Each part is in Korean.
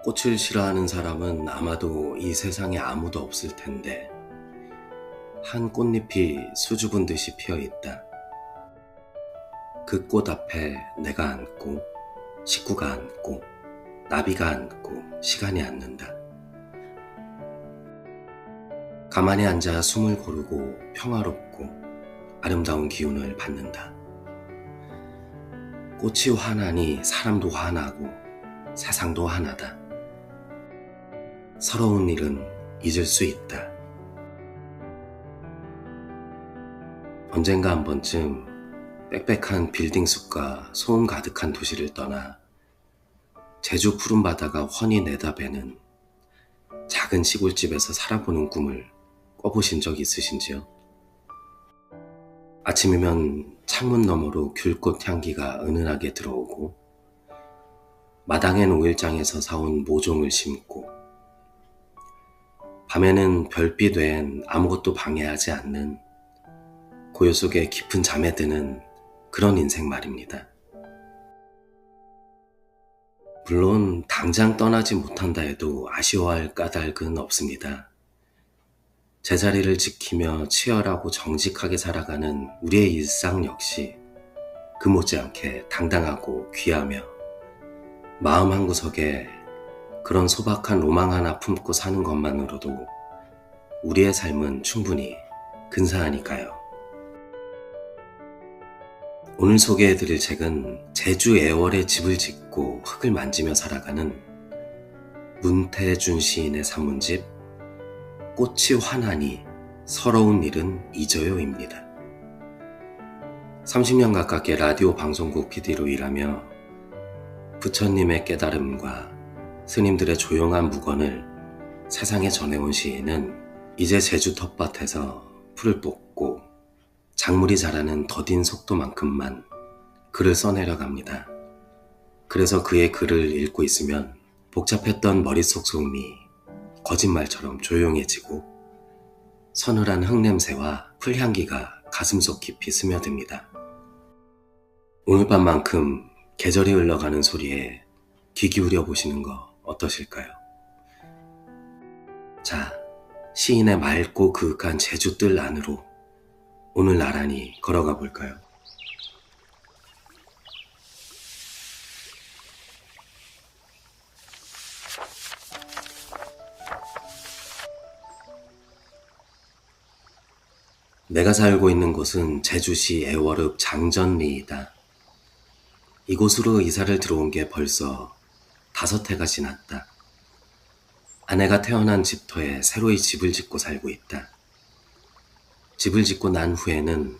꽃을 싫어하는 사람은 아마도 이 세상에 아무도 없을 텐데, 한 꽃잎이 수줍은 듯이 피어 있다. 그 꽃 앞에 내가 앉고, 식구가 앉고, 나비가 앉고, 시간이 앉는다. 가만히 앉아 숨을 고르고 평화롭고 아름다운 기운을 받는다. 꽃이 환하니 사람도 환하고 세상도 환하다. 서러운 일은 잊을 수 있다. 언젠가 한 번쯤 빽빽한 빌딩 숲과 소음 가득한 도시를 떠나 제주 푸른 바다가 훤히 내다배는 작은 시골집에서 살아보는 꿈을 꿔보신 적 있으신지요? 아침이면 창문 너머로 귤꽃 향기가 은은하게 들어오고, 마당엔 오일장에서 사온 모종을 심고, 밤에는 별빛 외엔 아무것도 방해하지 않는 고요 속에 깊은 잠에 드는 그런 인생 말입니다. 물론 당장 떠나지 못한다 해도 아쉬워할 까닭은 없습니다. 제자리를 지키며 치열하고 정직하게 살아가는 우리의 일상 역시 그 못지않게 당당하고 귀하며, 마음 한구석에 그런 소박한 로망 하나 품고 사는 것만으로도 우리의 삶은 충분히 근사하니까요. 오늘 소개해드릴 책은 제주 애월에 집을 짓고 흙을 만지며 살아가는 문태준 시인의 산문집 꽃이 환하니 서러운 일은 잊어요입니다. 30년 가깝게 라디오 방송국 PD로 일하며 부처님의 깨달음과 스님들의 조용한 묵언을 세상에 전해온 시인은 이제 제주 텃밭에서 풀을 뽑고 작물이 자라는 더딘 속도만큼만 글을 써내려갑니다. 그래서 그의 글을 읽고 있으면 복잡했던 머릿속 소음이 거짓말처럼 조용해지고 서늘한 흙냄새와 풀향기가 가슴속 깊이 스며듭니다. 오늘 밤만큼 계절이 흘러가는 소리에 귀 기울여 보시는 거 어떠실까요? 자, 시인의 맑고 그윽한 제주뜰 안으로 오늘 나란히 걸어가 볼까요? 내가 살고 있는 곳은 제주시 애월읍 장전리이다. 이곳으로 이사를 들어온 게 벌써 5해가 지났다. 아내가 태어난 집터에 새로이 집을 짓고 살고 있다. 집을 짓고 난 후에는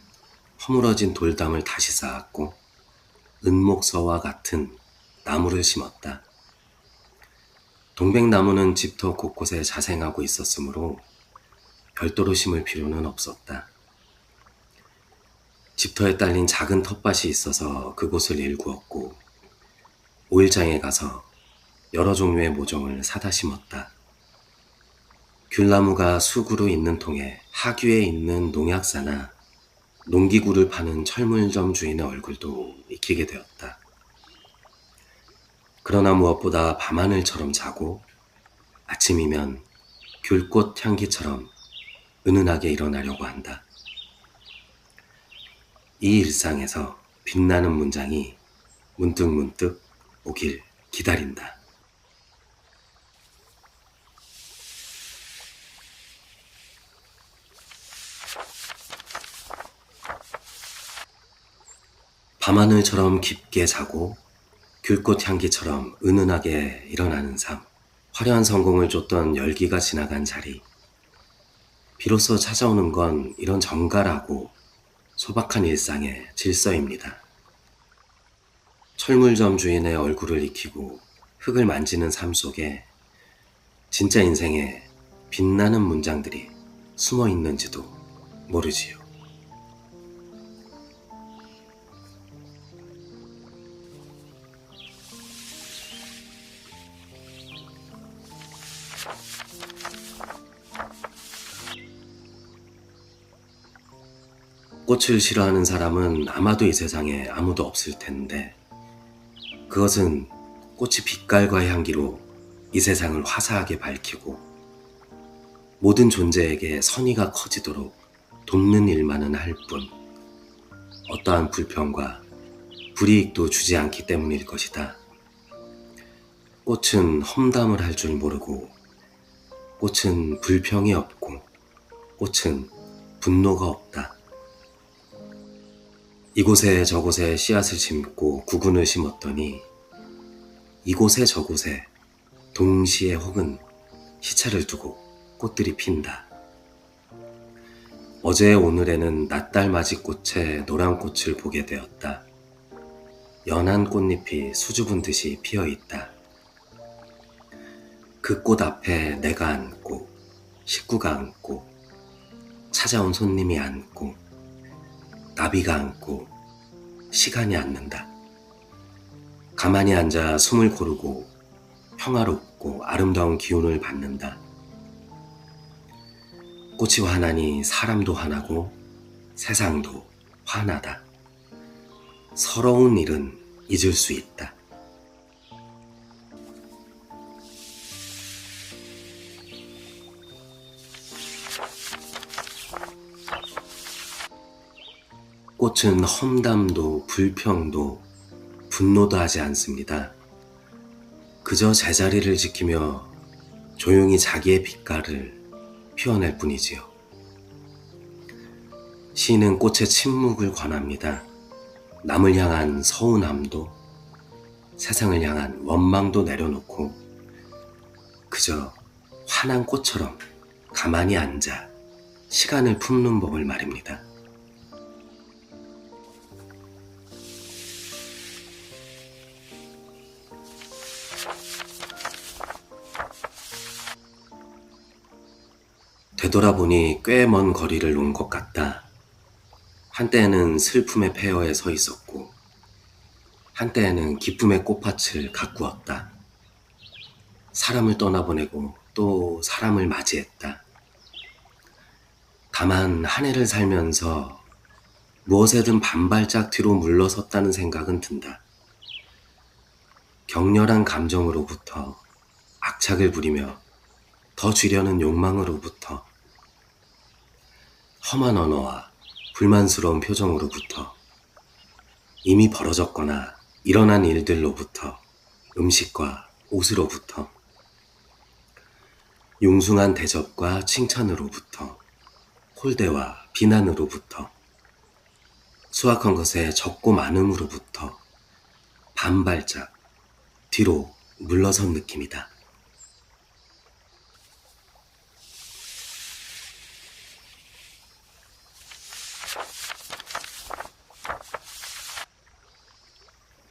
허물어진 돌담을 다시 쌓았고 은목서와 같은 나무를 심었다. 동백나무는 집터 곳곳에 자생하고 있었으므로 별도로 심을 필요는 없었다. 집터에 딸린 작은 텃밭이 있어서 그곳을 일구었고, 오일장에 가서 여러 종류의 모종을 사다 심었다. 귤나무가 수구로 있는 통에 하규에 있는 농약사나 농기구를 파는 철물점 주인의 얼굴도 익히게 되었다. 그러나 무엇보다 밤하늘처럼 자고 아침이면 귤꽃 향기처럼 은은하게 일어나려고 한다. 이 일상에서 빛나는 문장이 문득문득 오길 기다린다. 밤하늘처럼 깊게 자고 귤꽃 향기처럼 은은하게 일어나는 삶. 화려한 성공을 쫓던 열기가 지나간 자리. 비로소 찾아오는 건 이런 정갈하고 소박한 일상의 질서입니다. 철물점 주인의 얼굴을 익히고 흙을 만지는 삶 속에 진짜 인생에 빛나는 문장들이 숨어 있는지도 모르지요. 꽃을 싫어하는 사람은 아마도 이 세상에 아무도 없을 텐데, 그것은 꽃이 빛깔과 향기로 이 세상을 화사하게 밝히고 모든 존재에게 선의가 커지도록 돕는 일만은 할 뿐 어떠한 불평과 불이익도 주지 않기 때문일 것이다. 꽃은 험담을 할 줄 모르고 꽃은 불평이 없고 꽃은 분노가 없다. 이곳에 저곳에 씨앗을 심고 구근을 심었더니 이곳에 저곳에 동시에 혹은 시차를 두고 꽃들이 핀다. 어제 오늘에는 낫달맞이 꽃에 노란 꽃을 보게 되었다. 연한 꽃잎이 수줍은 듯이 피어있다. 그 꽃 앞에 내가 앉고 식구가 앉고 찾아온 손님이 앉고 나비가 앉고 시간이 앉는다. 가만히 앉아 숨을 고르고 평화롭고 아름다운 기운을 받는다. 꽃이 화나니 사람도 화나고 세상도 화나다. 서러운 일은 잊을 수 있다. 꽃은 험담도 불평도 분노도 하지 않습니다. 그저 제자리를 지키며 조용히 자기의 빛깔을 피워낼 뿐이지요. 시는 꽃의 침묵을 권합니다. 남을 향한 서운함도 세상을 향한 원망도 내려놓고 그저 환한 꽃처럼 가만히 앉아 시간을 품는 법을 말입니다. 되돌아보니 꽤 먼 거리를 온 것 같다. 한때에는 슬픔의 폐허에 서 있었고 한때에는 기쁨의 꽃밭을 가꾸었다. 사람을 떠나보내고 또 사람을 맞이했다. 다만 한 해를 살면서 무엇에든 반발짝 뒤로 물러섰다는 생각은 든다. 격렬한 감정으로부터 악착을 부리며 더 쥐려는 욕망으로부터 험한 언어와 불만스러운 표정으로부터 이미 벌어졌거나 일어난 일들로부터 음식과 옷으로부터 융숭한 대접과 칭찬으로부터 홀대와 비난으로부터 수확한 것의 적고 많음으로부터 반발짝 뒤로 물러선 느낌이다.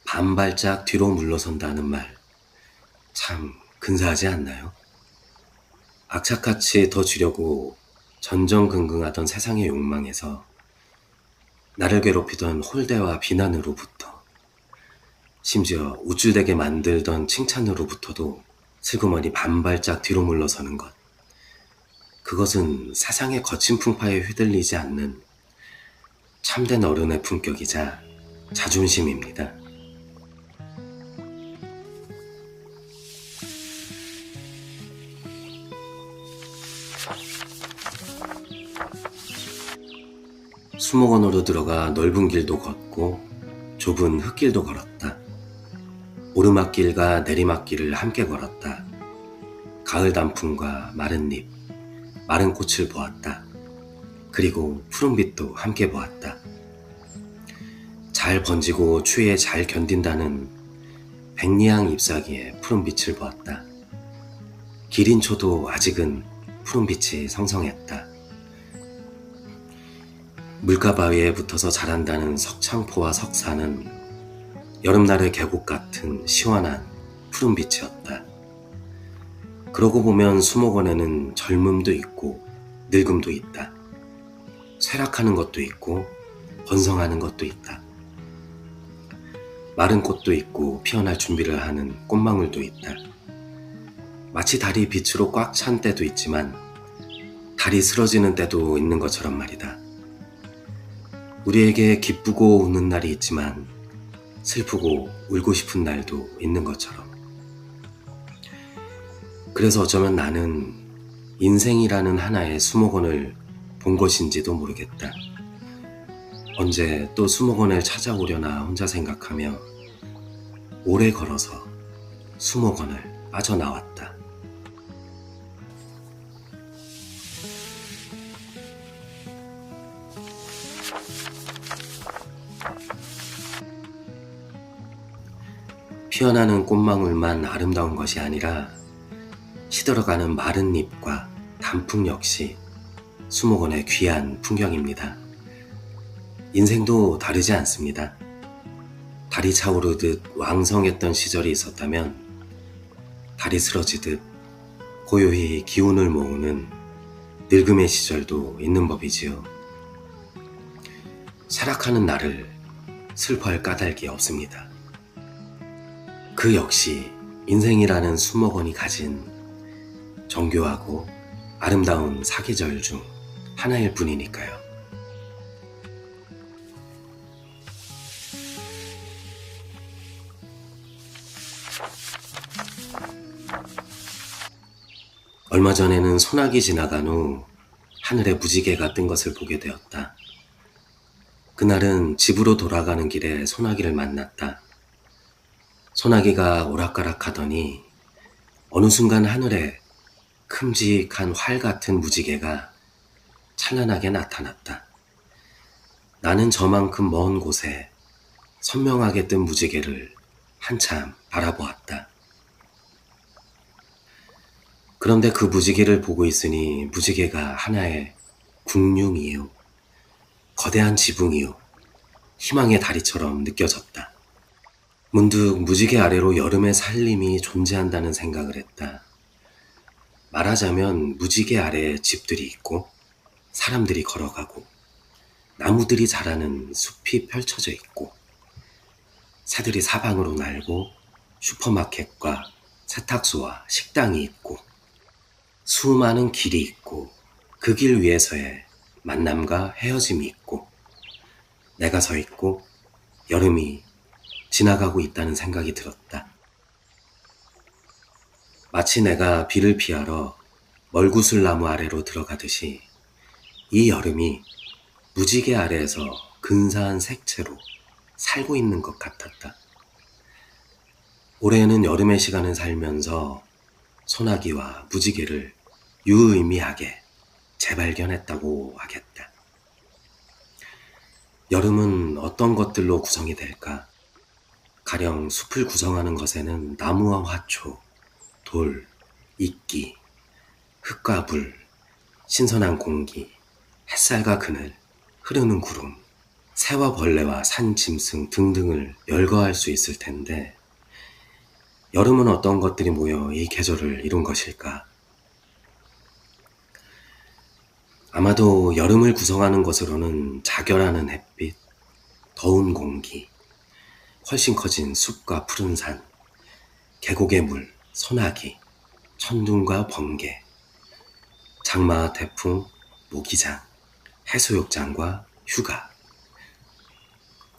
반발짝 뒤로 물러선다는 말, 참 근사하지 않나요? 악착같이 더 주려고 전전긍긍하던 세상의 욕망에서 나를 괴롭히던 홀대와 비난으로부터 심지어 우쭐대게 만들던 칭찬으로부터도 슬그머니 반발짝 뒤로 물러서는 것. 그것은 세상의 거친 풍파에 휘둘리지 않는 참된 어른의 품격이자 자존심입니다. 수목원으로 들어가 넓은 길도 걷고 좁은 흙길도 걸었다. 오르막길과 내리막길을 함께 걸었다. 가을 단풍과 마른 잎, 마른 꽃을 보았다. 그리고 푸른빛도 함께 보았다. 잘 번지고 추위에 잘 견딘다는 백리향 잎사귀의 푸른빛을 보았다. 기린초도 아직은 푸른빛이 성성했다. 물가바위에 붙어서 자란다는 석창포와 석사는 여름날의 계곡 같은 시원한 푸른빛이었다. 그러고 보면 수목원에는 젊음도 있고 늙음도 있다. 쇠락하는 것도 있고 번성하는 것도 있다. 마른 꽃도 있고 피어날 준비를 하는 꽃망울도 있다. 마치 달이 빛으로 꽉 찬 때도 있지만 달이 쓰러지는 때도 있는 것처럼 말이다. 우리에게 기쁘고 우는 날이 있지만 슬프고 울고 싶은 날도 있는 것처럼 그래서 어쩌면 나는 인생이라는 하나의 수목원을 본 것인지도 모르겠다. 언제 또 수목원을 찾아오려나 혼자 생각하며 오래 걸어서 수목원을 빠져나왔다. 피어나는 꽃망울만 아름다운 것이 아니라 시들어가는 마른 잎과 단풍 역시 수목원의 귀한 풍경입니다. 인생도 다르지 않습니다. 달이 차오르듯 왕성했던 시절이 있었다면 달이 쓰러지듯 고요히 기운을 모으는 늙음의 시절도 있는 법이지요. 쇠락하는 나를 슬퍼할 까닭이 없습니다. 그 역시 인생이라는 수목원이 가진 정교하고 아름다운 사계절 중 하나일 뿐이니까요. 얼마 전에는 소나기 지나간 후 하늘에 무지개가 뜬 것을 보게 되었다. 그날은 집으로 돌아가는 길에 소나기를 만났다. 소나기가 오락가락하더니 어느 순간 하늘에 큼직한 활 같은 무지개가 찬란하게 나타났다. 나는 저만큼 먼 곳에 선명하게 뜬 무지개를 한참 바라보았다. 그런데 그 무지개를 보고 있으니 무지개가 하나의 궁룡이요, 거대한 지붕이요, 희망의 다리처럼 느껴졌다. 문득 무지개 아래로 여름의 살림이 존재한다는 생각을 했다. 말하자면 무지개 아래에 집들이 있고 사람들이 걸어가고 나무들이 자라는 숲이 펼쳐져 있고 새들이 사방으로 날고 슈퍼마켓과 세탁소와 식당이 있고 수많은 길이 있고 그 길 위에서의 만남과 헤어짐이 있고 내가 서 있고 여름이 지나가고 있다는 생각이 들었다. 마치 내가 비를 피하러 멀구슬나무 아래로 들어가듯이 이 여름이 무지개 아래에서 근사한 색채로 살고 있는 것 같았다. 올해는 여름의 시간을 살면서 소나기와 무지개를 유의미하게 재발견했다고 하겠다. 여름은 어떤 것들로 구성이 될까? 가령 숲을 구성하는 것에는 나무와 화초, 돌, 이끼, 흙과 불, 신선한 공기, 햇살과 그늘, 흐르는 구름, 새와 벌레와 산 짐승 등등을 열거할 수 있을 텐데 여름은 어떤 것들이 모여 이 계절을 이룬 것일까? 아마도 여름을 구성하는 것으로는 자결하는 햇빛, 더운 공기, 훨씬 커진 숲과 푸른 산, 계곡의 물, 소나기, 천둥과 번개, 장마, 태풍, 모기장, 해수욕장과 휴가,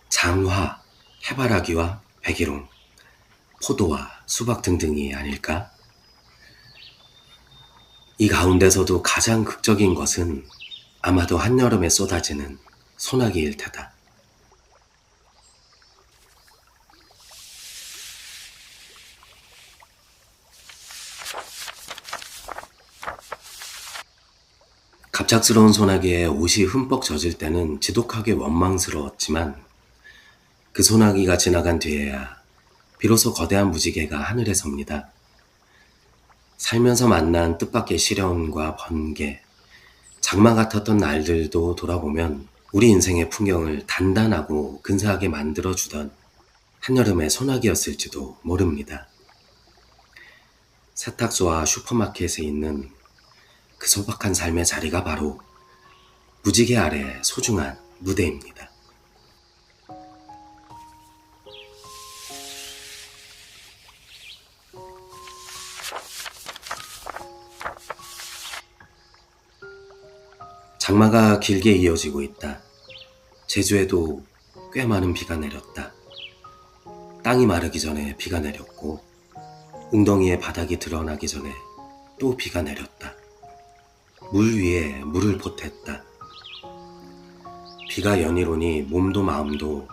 장화, 해바라기와 백일홍, 포도와 수박 등등이 아닐까? 이 가운데서도 가장 극적인 것은 아마도 한여름에 쏟아지는 소나기일 테다. 갑작스러운 소나기에 옷이 흠뻑 젖을 때는 지독하게 원망스러웠지만 그 소나기가 지나간 뒤에야 비로소 거대한 무지개가 하늘에 섭니다. 살면서 만난 뜻밖의 시련과 번개, 장마 같았던 날들도 돌아보면 우리 인생의 풍경을 단단하고 근사하게 만들어주던 한여름의 소나기였을지도 모릅니다. 세탁소와 슈퍼마켓에 있는 그 소박한 삶의 자리가 바로 무지개 아래 소중한 무대입니다. 장마가 길게 이어지고 있다. 제주에도 꽤 많은 비가 내렸다. 땅이 마르기 전에 비가 내렸고 웅덩이의 바닥이 드러나기 전에 또 비가 내렸다. 물 위에 물을 보탰다. 비가 연일 오니 몸도 마음도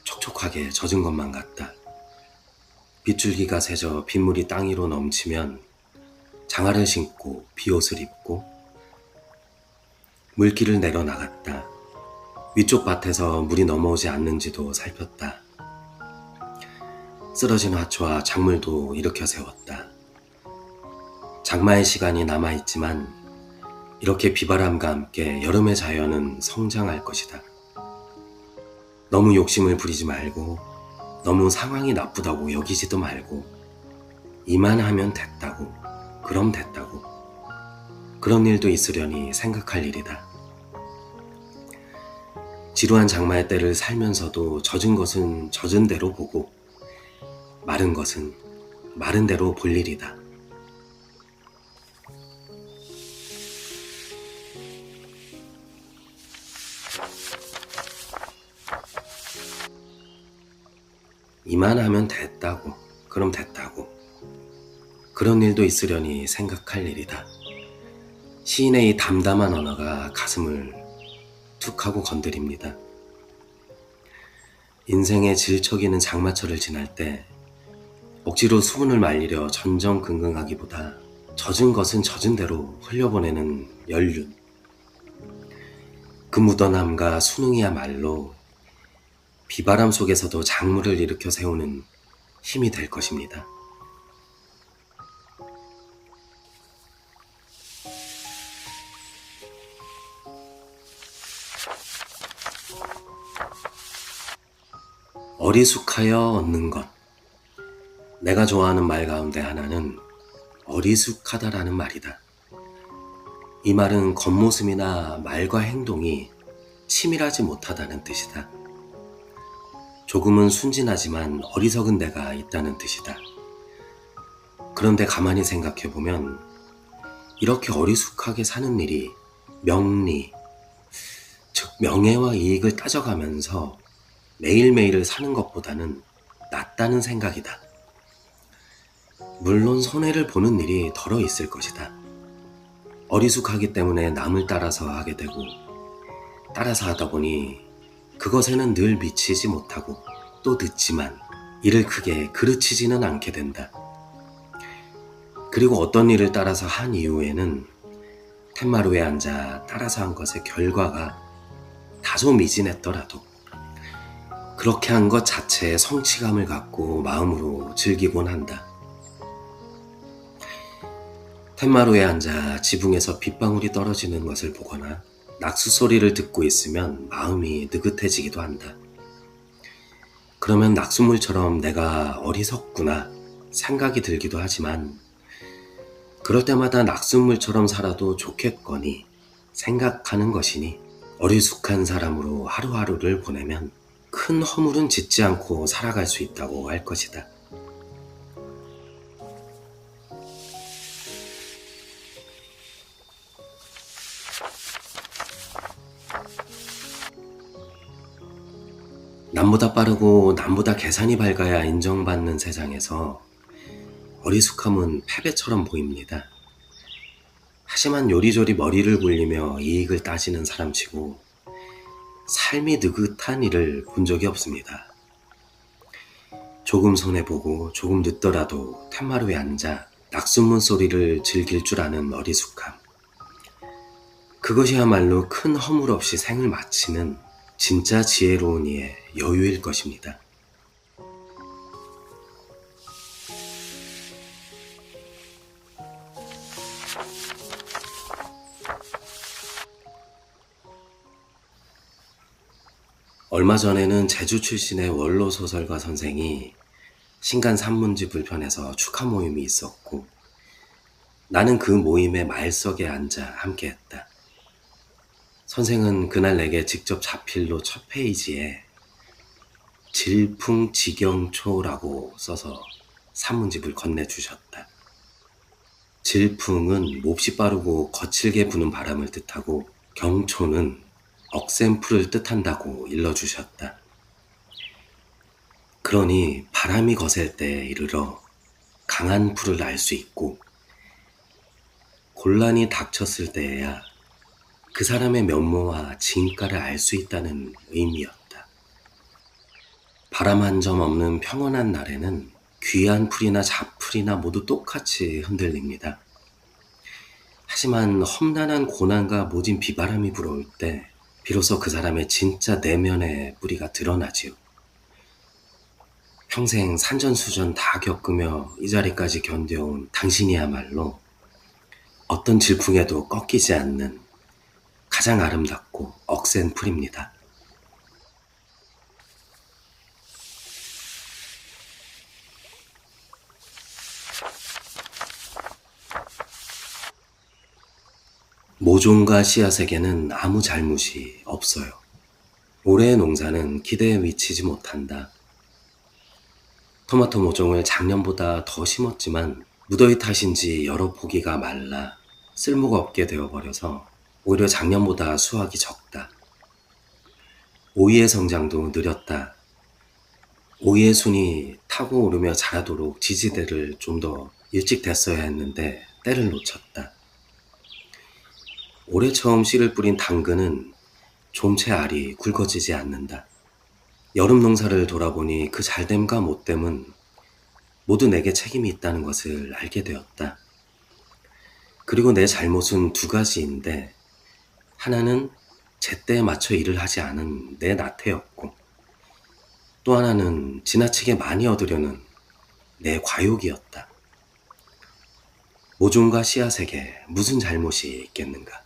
촉촉하게 젖은 것만 같다. 빗줄기가 새져 빗물이 땅 위로 넘치면 장화를 신고 비옷을 입고 물길을 내려나갔다. 위쪽 밭에서 물이 넘어오지 않는지도 살폈다. 쓰러진 화초와 작물도 일으켜 세웠다. 장마의 시간이 남아있지만 이렇게 비바람과 함께 여름의 자연은 성장할 것이다. 너무 욕심을 부리지 말고 너무 상황이 나쁘다고 여기지도 말고 이만하면 됐다고, 그럼 됐다고, 그런 일도 있으려니 생각할 일이다. 지루한 장마의 때를 살면서도 젖은 것은 젖은 대로 보고 마른 것은 마른 대로 볼 일이다. 이만하면 됐다고, 그럼 됐다고, 그런 일도 있으려니 생각할 일이다. 시인의 이 담담한 언어가 가슴을 툭 하고 건드립니다. 인생의 질척이는 장마철을 지날 때 억지로 수분을 말리려 전전긍긍하기보다 젖은 것은 젖은 대로 흘려보내는 연륜. 그 묻어남과 수능이야말로 비바람 속에서도 작물을 일으켜 세우는 힘이 될 것입니다. 어리숙하여 얻는 것. 내가 좋아하는 말 가운데 하나는 어리숙하다라는 말이다. 이 말은 겉모습이나 말과 행동이 치밀하지 못하다는 뜻이다. 조금은 순진하지만 어리석은 데가 있다는 뜻이다. 그런데 가만히 생각해보면 이렇게 어리숙하게 사는 일이 명리, 즉 명예와 이익을 따져가면서 매일매일을 사는 것보다는 낫다는 생각이다. 물론 손해를 보는 일이 덜어 있을 것이다. 어리숙하기 때문에 남을 따라서 하게 되고 따라서 하다 보니 그것에는 늘 미치지 못하고 또 늦지만 이를 크게 그르치지는 않게 된다. 그리고 어떤 일을 따라서 한 이후에는 텐마루에 앉아 따라서 한 것의 결과가 다소 미진했더라도 그렇게 한 것 자체에 성취감을 갖고 마음으로 즐기곤 한다. 텐마루에 앉아 지붕에서 빗방울이 떨어지는 것을 보거나 낙수 소리를 듣고 있으면 마음이 느긋해지기도 한다. 그러면 낙수물처럼 내가 어리석구나 생각이 들기도 하지만 그럴 때마다 낙수물처럼 살아도 좋겠거니 생각하는 것이니 어리숙한 사람으로 하루하루를 보내면 큰 허물은 짓지 않고 살아갈 수 있다고 할 것이다. 남보다 빠르고 남보다 계산이 밝아야 인정받는 세상에서 어리숙함은 패배처럼 보입니다. 하지만 요리조리 머리를 굴리며 이익을 따지는 사람치고 삶이 느긋한 일을 본 적이 없습니다. 조금 손해보고 조금 늦더라도 텐마루에 앉아 낙숫문 소리를 즐길 줄 아는 어리숙함. 그것이야말로 큰 허물 없이 생을 마치는 진짜 지혜로운 이의 여유일 것입니다. 얼마 전에는 제주 출신의 원로 소설가 선생이 신간 산문지 불편에서 축하 모임이 있었고 나는 그 모임의 말석에 앉아 함께했다. 선생은 그날 내게 직접 자필로 첫 페이지에 질풍지경초라고 써서 산문집을 건네주셨다. 질풍은 몹시 빠르고 거칠게 부는 바람을 뜻하고 경초는 억센풀을 뜻한다고 일러주셨다. 그러니 바람이 거셀 때에 이르러 강한 풀을 날 수 있고 곤란이 닥쳤을 때에야 그 사람의 면모와 진가를 알 수 있다는 의미였다. 바람 한 점 없는 평온한 날에는 귀한 풀이나 잡풀이나 모두 똑같이 흔들립니다. 하지만 험난한 고난과 모진 비바람이 불어올 때 비로소 그 사람의 진짜 내면의 뿌리가 드러나지요. 평생 산전수전 다 겪으며 이 자리까지 견뎌온 당신이야말로 어떤 질풍에도 꺾이지 않는 가장 아름답고 억센 풀입니다. 모종과 씨앗에게는 아무 잘못이 없어요. 올해의 농사는 기대에 미치지 못한다. 토마토 모종을 작년보다 더 심었지만 무더위 탓인지 여러 포기가 말라 쓸모가 없게 되어버려서 오히려 작년보다 수확이 적다. 오이의 성장도 느렸다. 오이의 순이 타고 오르며 자라도록 지지대를 좀 더 일찍 댔어야 했는데 때를 놓쳤다. 올해 처음 씨를 뿌린 당근은 좀채 알이 굵어지지 않는다. 여름 농사를 돌아보니 그 잘됨과 못됨은 모두 내게 책임이 있다는 것을 알게 되었다. 그리고 내 잘못은 두 가지인데 하나는 제때에 맞춰 일을 하지 않은 내 나태였고 또 하나는 지나치게 많이 얻으려는 내 과욕이었다. 모종과 씨앗에게 무슨 잘못이 있겠는가?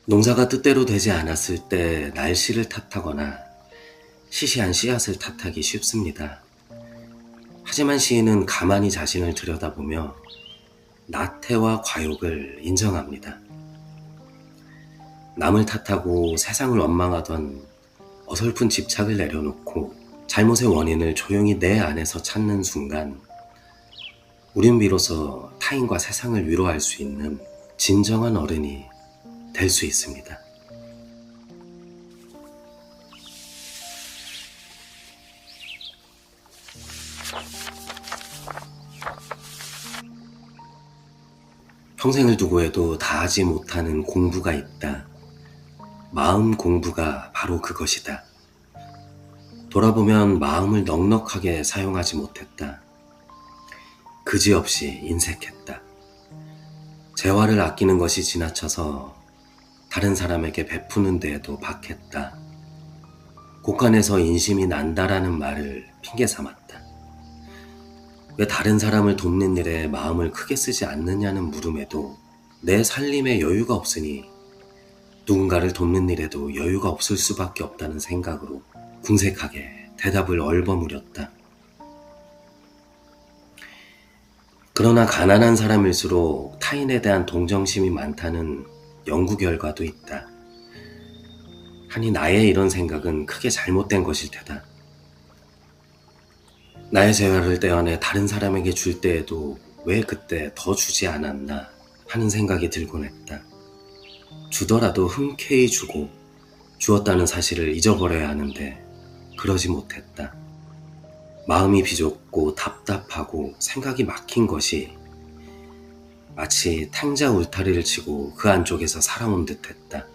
농사가 뜻대로 되지 않았을 때 날씨를 탓하거나 시시한 씨앗을 탓하기 쉽습니다. 하지만 시인은 가만히 자신을 들여다보며 나태와 과욕을 인정합니다. 남을 탓하고 세상을 원망하던 어설픈 집착을 내려놓고 잘못의 원인을 조용히 내 안에서 찾는 순간 우린 비로소 타인과 세상을 위로할 수 있는 진정한 어른이 될 수 있습니다. 평생을 두고 해도 다 하지 못하는 공부가 있다. 마음 공부가 바로 그것이다. 돌아보면 마음을 넉넉하게 사용하지 못했다. 그지없이 인색했다. 재화를 아끼는 것이 지나쳐서 다른 사람에게 베푸는 데에도 박했다. 곳간에서 인심이 난다라는 말을 핑계 삼았다. 왜 다른 사람을 돕는 일에 마음을 크게 쓰지 않느냐는 물음에도 내 살림에 여유가 없으니 누군가를 돕는 일에도 여유가 없을 수밖에 없다는 생각으로 궁색하게 대답을 얼버무렸다. 그러나 가난한 사람일수록 타인에 대한 동정심이 많다는 연구 결과도 있다. 아니 나의 이런 생각은 크게 잘못된 것일 테다. 나의 재화를 떼어내 다른 사람에게 줄 때에도 왜 그때 더 주지 않았나 하는 생각이 들곤 했다. 주더라도 흔쾌히 주고 주었다는 사실을 잊어버려야 하는데 그러지 못했다. 마음이 비좁고 답답하고 생각이 막힌 것이 마치 탕자 울타리를 치고 그 안쪽에서 살아온 듯 했다.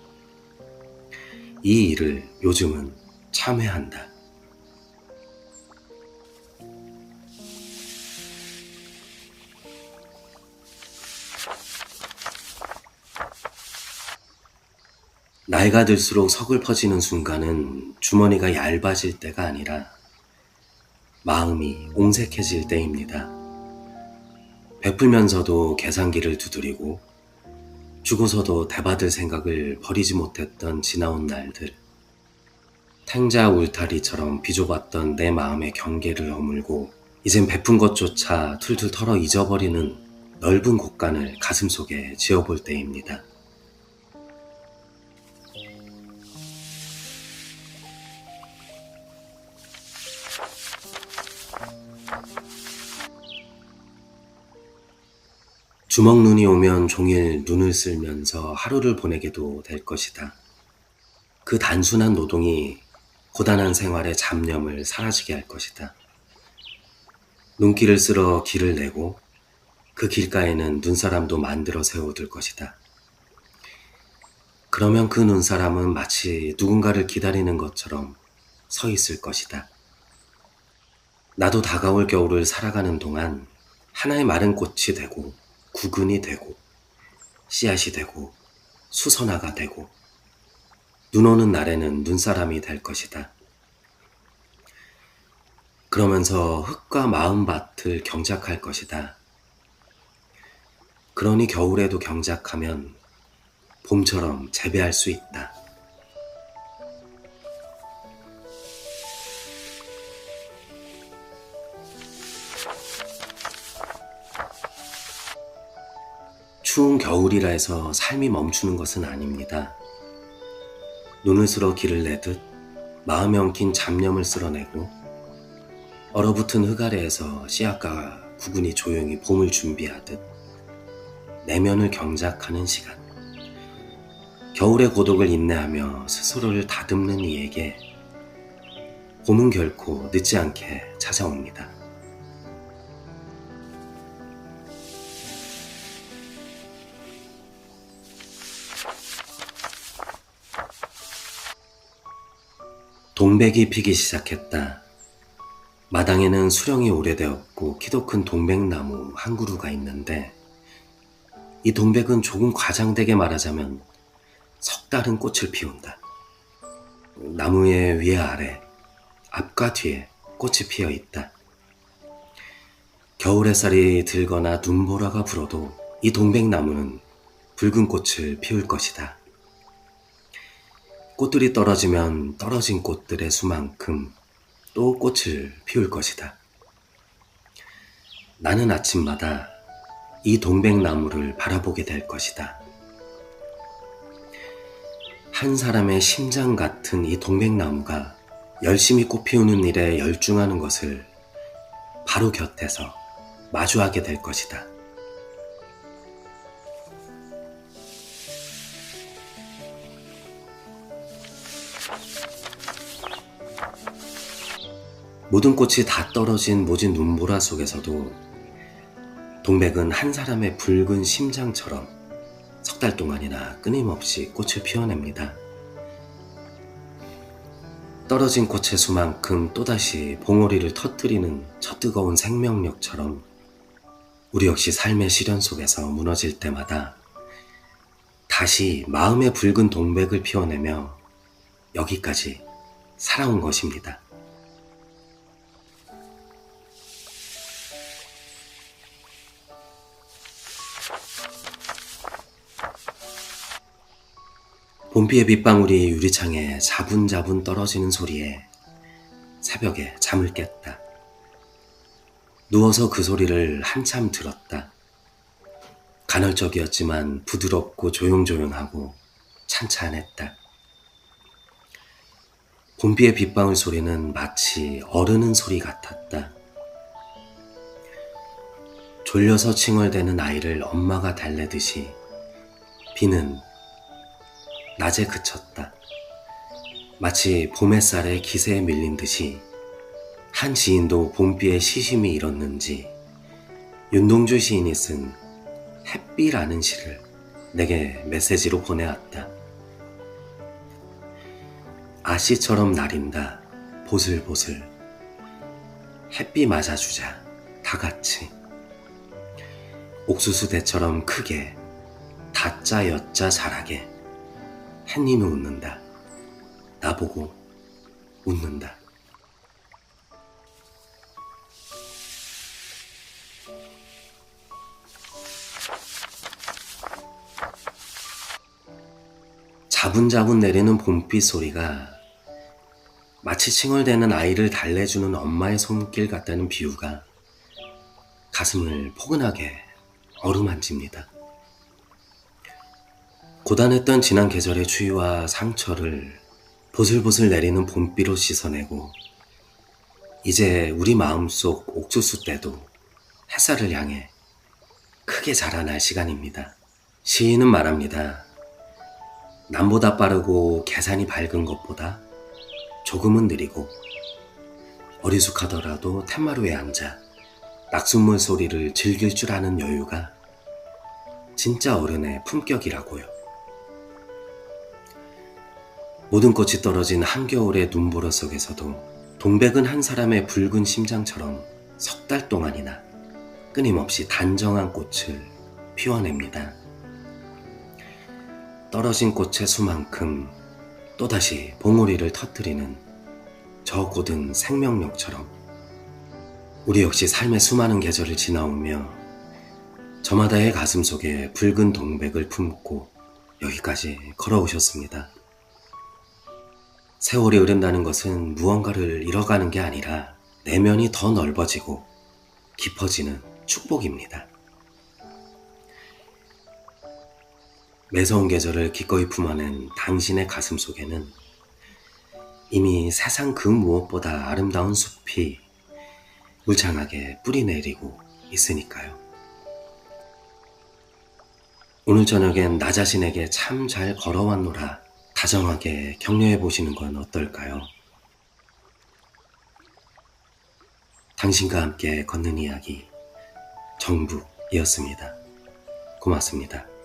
이 일을 요즘은 참회한다. 나이가 들수록 서글퍼지는 순간은 주머니가 얇아질 때가 아니라 마음이 옹색해질 때입니다. 베풀면서도 계산기를 두드리고 주고서도 대받을 생각을 버리지 못했던 지나온 날들. 탱자 울타리처럼 비좁았던 내 마음의 경계를 허물고 이젠 베푼 것조차 툴툴 털어 잊어버리는 넓은 곳간을 가슴속에 지어볼 때입니다. 주먹 눈이 오면 종일 눈을 쓸면서 하루를 보내게도 될 것이다. 그 단순한 노동이 고단한 생활의 잡념을 사라지게 할 것이다. 눈길을 쓸어 길을 내고 그 길가에는 눈사람도 만들어 세워둘 것이다. 그러면 그 눈사람은 마치 누군가를 기다리는 것처럼 서 있을 것이다. 나도 다가올 겨울을 살아가는 동안 하나의 마른 꽃이 되고 구근이 되고 씨앗이 되고 수선화가 되고 눈 오는 날에는 눈사람이 될 것이다. 그러면서 흙과 마음밭을 경작할 것이다. 그러니 겨울에도 경작하면 봄처럼 재배할 수 있다. 추운 겨울이라 해서 삶이 멈추는 것은 아닙니다. 눈을 쓸어 길을 내듯 마음에 엉킨 잡념을 쓸어내고 얼어붙은 흙 아래에서 씨앗과 구근이 조용히 봄을 준비하듯 내면을 경작하는 시간. 겨울의 고독을 인내하며 스스로를 다듬는 이에게 봄은 결코 늦지 않게 찾아옵니다. 동백이 피기 시작했다. 마당에는 수령이 오래되었고 키도 큰 동백나무 한 그루가 있는데 이 동백은 조금 과장되게 말하자면 색다른 꽃을 피운다. 나무의 위아래, 앞과 뒤에 꽃이 피어 있다. 겨울 햇살이 들거나 눈보라가 불어도 이 동백나무는 붉은 꽃을 피울 것이다. 꽃들이 떨어지면 떨어진 꽃들의 수만큼 또 꽃을 피울 것이다. 나는 아침마다 이 동백나무를 바라보게 될 것이다. 한 사람의 심장 같은 이 동백나무가 열심히 꽃 피우는 일에 열중하는 것을 바로 곁에서 마주하게 될 것이다. 모든 꽃이 다 떨어진 모진 눈보라 속에서도 동백은 한 사람의 붉은 심장처럼 석 달 동안이나 끊임없이 꽃을 피워냅니다. 떨어진 꽃의 수만큼 또다시 봉오리를 터뜨리는 저 뜨거운 생명력처럼 우리 역시 삶의 시련 속에서 무너질 때마다 다시 마음의 붉은 동백을 피워내며 여기까지 살아온 것입니다. 봄비의 빗방울이 유리창에 자분자분 떨어지는 소리에 새벽에 잠을 깼다. 누워서 그 소리를 한참 들었다. 간헐적이었지만 부드럽고 조용조용하고 찬찬했다. 봄비의 빗방울 소리는 마치 어르는 소리 같았다. 졸려서 칭얼대는 아이를 엄마가 달래듯이 비는 낮에 그쳤다. 마치 봄 햇살에 기세에 밀린 듯이 한 지인도 봄비에 시심이 일었는지 윤동주 시인이 쓴 햇비라는 시를 내게 메시지로 보내왔다. 아씨처럼 나린다 보슬보슬 햇비 맞아주자 다같이 옥수수대처럼 크게 다짜 여짜 자라게 햇님이 웃는다. 나보고 웃는다. 자분자분 내리는 봄비 소리가 마치 칭얼대는 아이를 달래주는 엄마의 손길 같다는 비유가 가슴을 포근하게 어루만집니다. 고단했던 지난 계절의 추위와 상처를 보슬보슬 내리는 봄비로 씻어내고 이제 우리 마음속 옥수수 때도 햇살을 향해 크게 자라날 시간입니다. 시인은 말합니다. 남보다 빠르고 계산이 밝은 것보다 조금은 느리고 어리숙하더라도 툇마루에 앉아 낙숫물 소리를 즐길 줄 아는 여유가 진짜 어른의 품격이라고요. 모든 꽃이 떨어진 한겨울의 눈보라 속에서도 동백은 한 사람의 붉은 심장처럼 석 달 동안이나 끊임없이 단정한 꽃을 피워냅니다. 떨어진 꽃의 수만큼 또다시 봉우리를 터뜨리는 저 고든 생명력처럼 우리 역시 삶의 수많은 계절을 지나오며 저마다의 가슴 속에 붉은 동백을 품고 여기까지 걸어오셨습니다. 세월이 흐른다는 것은 무언가를 잃어가는 게 아니라 내면이 더 넓어지고 깊어지는 축복입니다. 매서운 계절을 기꺼이 품어낸 당신의 가슴 속에는 이미 세상 그 무엇보다 아름다운 숲이 울창하게 뿌리내리고 있으니까요. 오늘 저녁엔 나 자신에게 참 잘 걸어왔노라 다정하게 격려해 보시는 건 어떨까요? 당신과 함께 걷는 이야기 정북이었습니다. 고맙습니다.